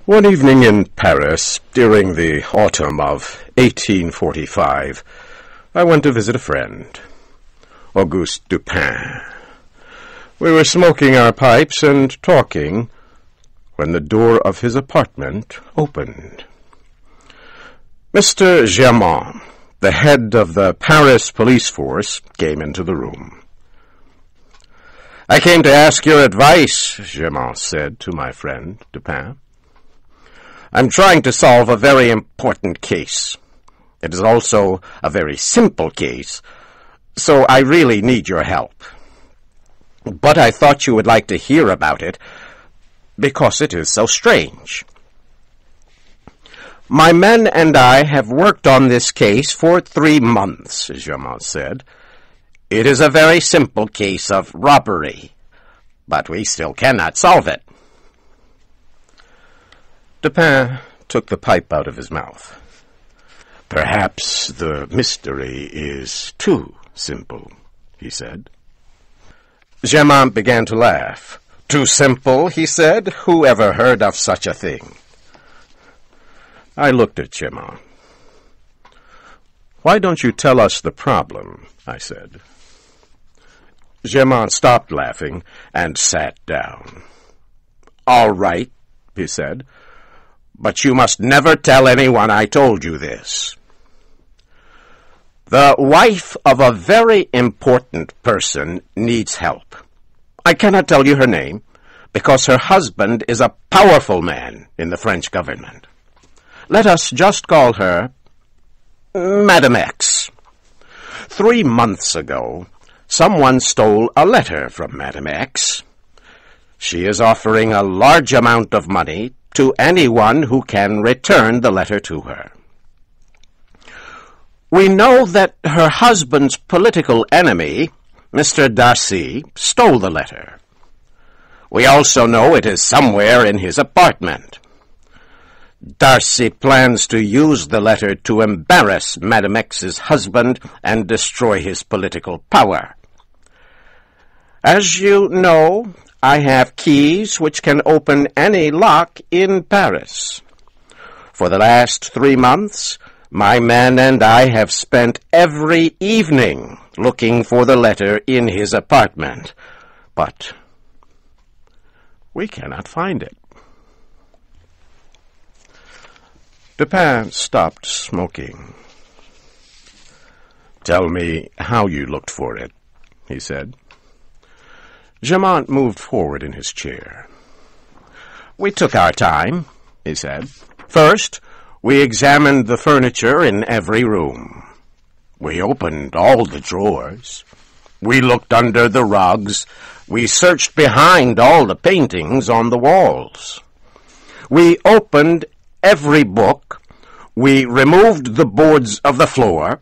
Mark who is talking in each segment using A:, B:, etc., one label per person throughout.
A: One evening in Paris, during the autumn of 1845, I went to visit a friend, Auguste Dupin. We were smoking our pipes and talking when the door of his apartment opened. Mr. Germain, the head of the Paris police force, came into the room. "I came to ask your advice," Germain said to my friend Dupin. "I'm trying to solve a very important case. It is also a very simple case, so I really need your help. But I thought you would like to hear about it, because it is so strange." "My men and I have worked on this case for 3 months, Germain said. "It is a very simple case of robbery, but we still cannot solve it." Dupin took the pipe out of his mouth. "Perhaps the mystery is too simple," he said. Germain began to laugh. "Too simple," he said. "Who ever heard of such a thing?" I looked at Germain. "Why don't you tell us the problem?" I said. Germain stopped laughing and sat down. "All right," he said. "But you must never tell anyone I told you this. The wife of a very important person needs help. I cannot tell you her name, because her husband is a powerful man in the French government. Let us just call her Madame X. 3 months ago, someone stole a letter from Madame X. She is offering a large amount of money to anyone who can return the letter to her. We know that her husband's political enemy, Mr. Darcy, stole the letter. We also know it is somewhere in his apartment. Darcy plans to use the letter to embarrass Madame X's husband and destroy his political power. As you know, I have keys which can open any lock in Paris. For the last 3 months, my men and I have spent every evening looking for the letter in his apartment, but we cannot find it." Dupin stopped smoking. "Tell me how you looked for it," he said. Germain moved forward in his chair. "We took our time," he said. "First, we examined the furniture in every room. We opened all the drawers. We looked under the rugs. We searched behind all the paintings on the walls. We opened every book. We removed the boards of the floor.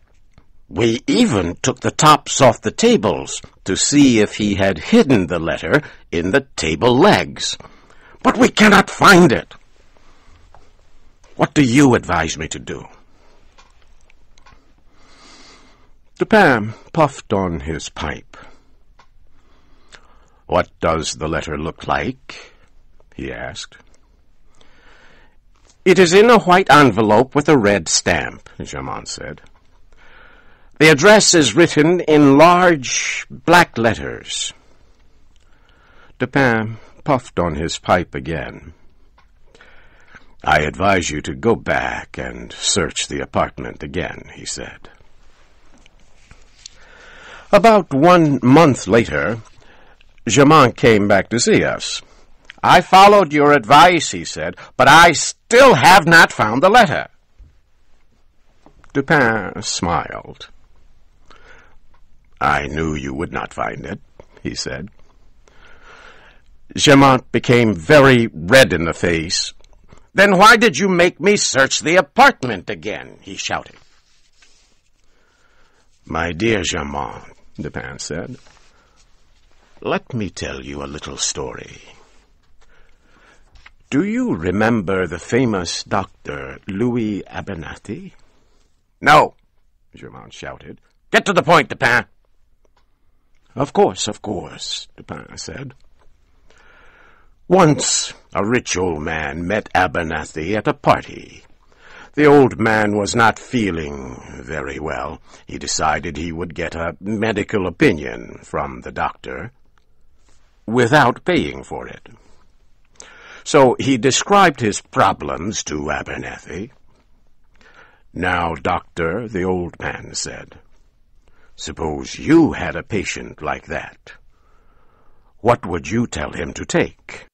A: We even took the tops off the tables to see if he had hidden the letter in the table legs. But we cannot find it. What do you advise me to do?" Dupin puffed on his pipe. "What does the letter look like?" he asked. "It is in a white envelope with a red stamp," Germain said. "The address is written in large black letters." Dupin puffed on his pipe again. "I advise you to go back and search the apartment again," he said. About 1 month later, Germain came back to see us. "I followed your advice," he said, "but I still have not found the letter." Dupin smiled. "I knew you would not find it," he said. Germain became very red in the face. "Then why did you make me search the apartment again?" he shouted. "My dear Germain," Dupin said, "let me tell you a little story. Do you remember the famous Dr. Louis Abernathy?" "No," Germain shouted. "Get to the point, Dupin." Of course, Dupin said. "Once a rich old man met Abernathy at a party. The old man was not feeling very well. He decided he would get a medical opinion from the doctor without paying for it. So he described his problems to Abernathy. "Now, doctor," the old man said, "suppose you had a patient like that. What would you tell him to take?"